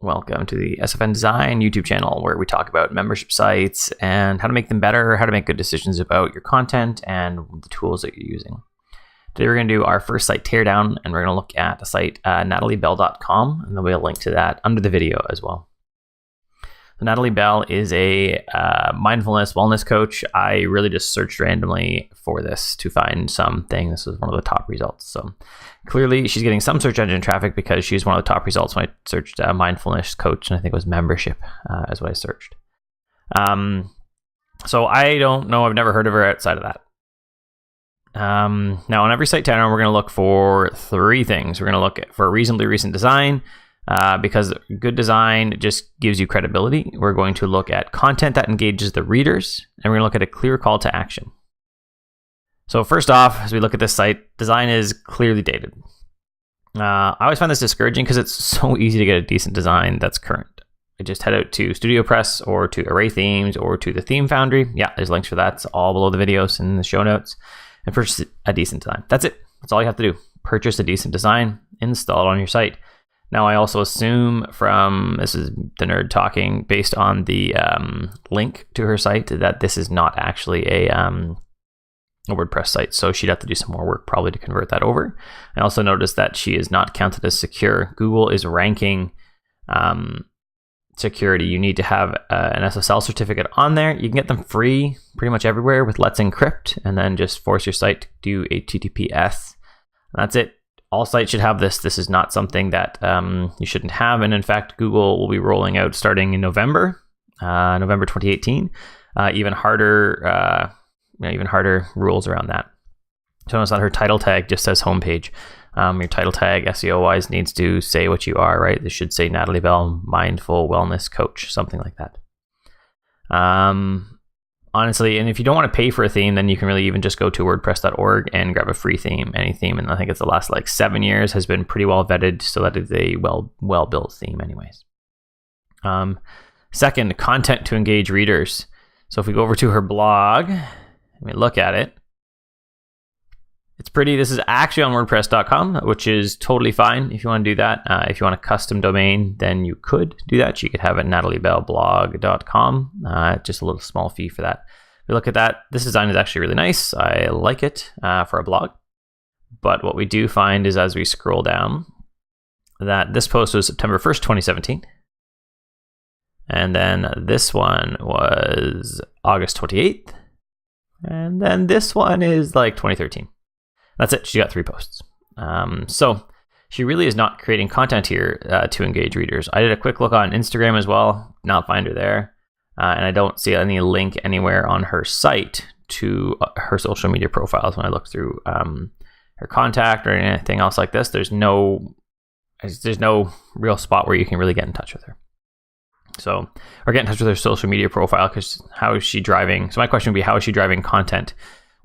Welcome to the SFN Design YouTube channel, where we talk about membership sites and how to make them better, how to make good decisions about your content and the tools that you're using. Today we're going to do our first site, Teardown, and we're going to look at the site nataliebell.com, and there'll be a link to that under the video as well. So Natalie Bell is a mindfulness wellness coach. I really just searched randomly for this to find something. This was one of the top results. So clearly she's getting some search engine traffic because she's one of the top results when I searched mindfulness coach, and I think it was membership is what I searched. So I don't know. I've never heard of her outside of that. Now on every site Teardown, we're going to look for three things. We're going to look for a reasonably recent design, because good design just gives you credibility. We're going to look at content that engages the readers, and we're going to look at a clear call to action. So first off, as we look at this site, design is clearly dated. I always find this discouraging because it's so easy to get a decent design that's current. I just head out to Studio Press or to Array Themes or to the Theme Foundry. Yeah, there's links for that. It's all below the videos in the show notes. And purchase a decent design. That's it. That's all you have to do. Purchase a decent design, install it on your site. Now, I also assume this is the nerd talking, based on the link to her site, that this is not actually a WordPress site. So she'd have to do some more work probably to convert that over. I also noticed that she is not counted as secure. Google is ranking security. You need to have an SSL certificate on there. You can get them free pretty much everywhere with Let's Encrypt, and then just force your site to do HTTPS. That's it. All sites should have this. This is not something that you shouldn't have. And in fact, Google will be rolling out starting in November 2018, even harder rules around that. So notice that her title tag just says homepage. Your title tag, SEO wise, needs to say what you are, right? This should say Natalie Bell, mindful wellness coach, something like that. Honestly, and if you don't want to pay for a theme, then you can really even just go to wordpress.org and grab a free theme, any theme. And I think it's the last 7 years has been pretty well vetted, so that is a well-built theme anyways. Second, content to engage readers. So if we go over to her blog, and we look at it, it's pretty. This is actually on wordpress.com, which is totally fine if you want to do that. If you want a custom domain, then you could do that. You could have it nataliebellblog.com. Just a little small fee for that. We look at that. This design is actually really nice. I like it for a blog. But what we do find is, as we scroll down, that this post was September 1st, 2017. And then this one was August 28th. And then this one is 2013. That's it. She got 3 posts. So she really is not creating content here to engage readers. I did a quick look on Instagram as well. Not find her there. And I don't see any link anywhere on her site to her social media profiles. When I look through her contact or anything else like this, there's no real spot where you can really get in touch with her. So, or get in touch with her social media profile, because how is she driving? So my question would be, how is she driving content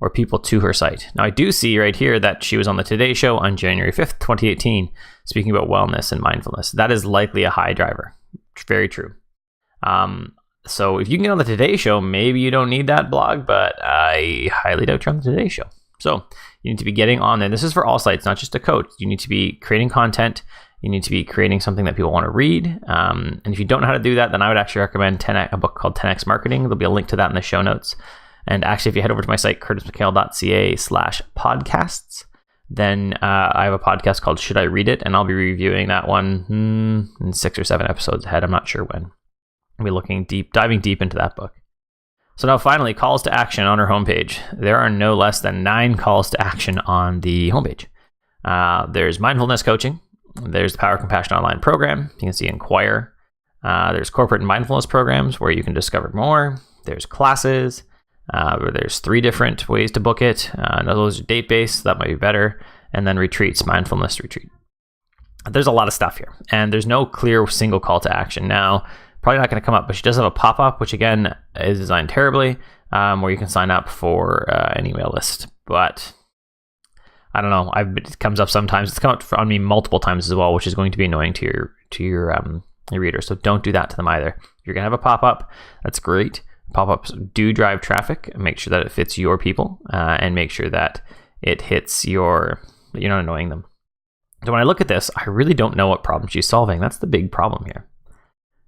or people to her site? Now, I do see right here that she was on the Today Show on January 5th, 2018, speaking about wellness and mindfulness. That is likely a high driver. Very true. So if you can get on the Today Show, maybe you don't need that blog, but I highly doubt you're on the Today Show. So you need to be getting on there. This is for all sites, not just a coach. You need to be creating content. You need to be creating something that people want to read. And if you don't know how to do that, then I would actually recommend a book called 10x Marketing. There'll be a link to that in the show notes. And actually, if you head over to my site, curtismchale.ca/podcasts, then I have a podcast called Should I Read It? And I'll be reviewing that one in 6 or 7 episodes ahead. I'm not sure when. I'll be diving deep into that book. So now finally, calls to action on her homepage. There are no less than 9 calls to action on the homepage. There's mindfulness coaching. There's the Power Compassion Online program. You can see Inquire. There's corporate and mindfulness programs where you can discover more. There's classes. Where there's 3 different ways to book it. Those are date-based, so that might be better. And then retreats, mindfulness retreat. There's a lot of stuff here, and there's no clear single call to action. Now, probably not going to come up, but she does have a pop-up, which again is designed terribly, where you can sign up for an email list. But I don't know. It comes up sometimes. It's come up on me multiple times as well, which is going to be annoying to your readers. So don't do that to them either. If you're going to have a pop-up, that's great. Pop-ups do drive traffic. Make sure that it fits your people, and make sure that it hits that you're not annoying them. So when I look at this, I really don't know what problem she's solving. That's the big problem here.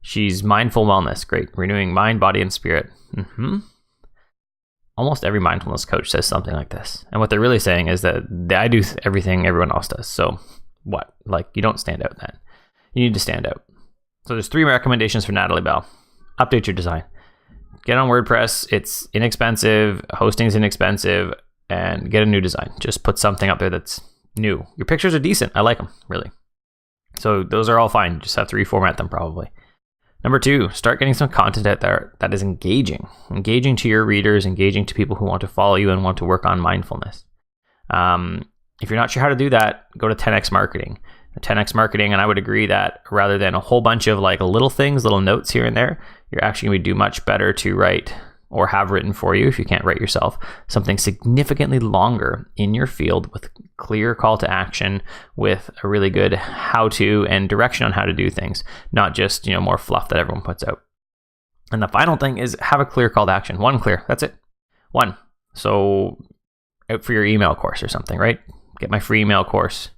She's mindful wellness. Great. Renewing mind, body, and spirit. Almost every mindfulness coach says something like this. And what they're really saying is that I do everything everyone else does. So what? Like, you don't stand out then. You need to stand out. So there's 3 recommendations for Natalie Bell. Update your design. Get on WordPress. It's inexpensive. Hosting is inexpensive. And get a new design. Just put something up there that's new. Your pictures are decent. I like them, really. So those are all fine. You just have to reformat them probably. Number 2, start getting some content out there that is engaging to your readers, engaging to people who want to follow you and want to work on mindfulness. If you're not sure how to do that, go to 10x Marketing. 10x Marketing, and I would agree that rather than a whole bunch of like little things, little notes here and there, you're actually going to do much better to write or have written for you, if you can't write yourself, something significantly longer in your field with clear call to action, with a really good how-to and direction on how to do things, not just, more fluff that everyone puts out. And the final thing is have a clear call to action. 1 clear, that's it. 1. So out for your email course or something, right? Get my free email course,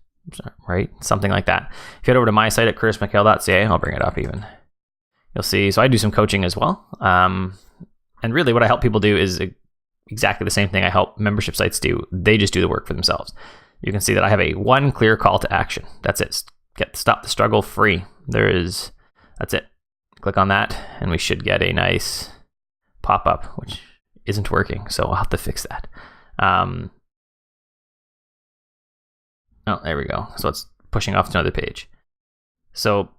right? Something like that. If you head over to my site at curtismchale.ca, I'll bring it up even. You'll see, so I do some coaching as well. And really what I help people do is exactly the same thing I help membership sites do. They just do the work for themselves. You can see that I have a 1 clear call to action. That's it. Stop the struggle free. That's it. Click on that and we should get a nice pop-up, which isn't working. So I'll have to fix that. Oh, there we go. So it's pushing off to another page. So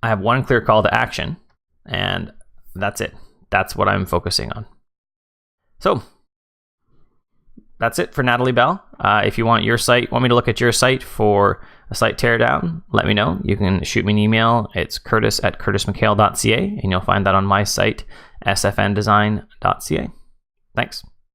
I have 1 clear call to action and that's it. That's what I'm focusing on. So that's it for Natalie Bell. If you want me to look at your site for a site teardown, let me know. You can shoot me an email. It's curtis@curtismchale.ca, and you'll find that on my site, sfndesign.ca. Thanks.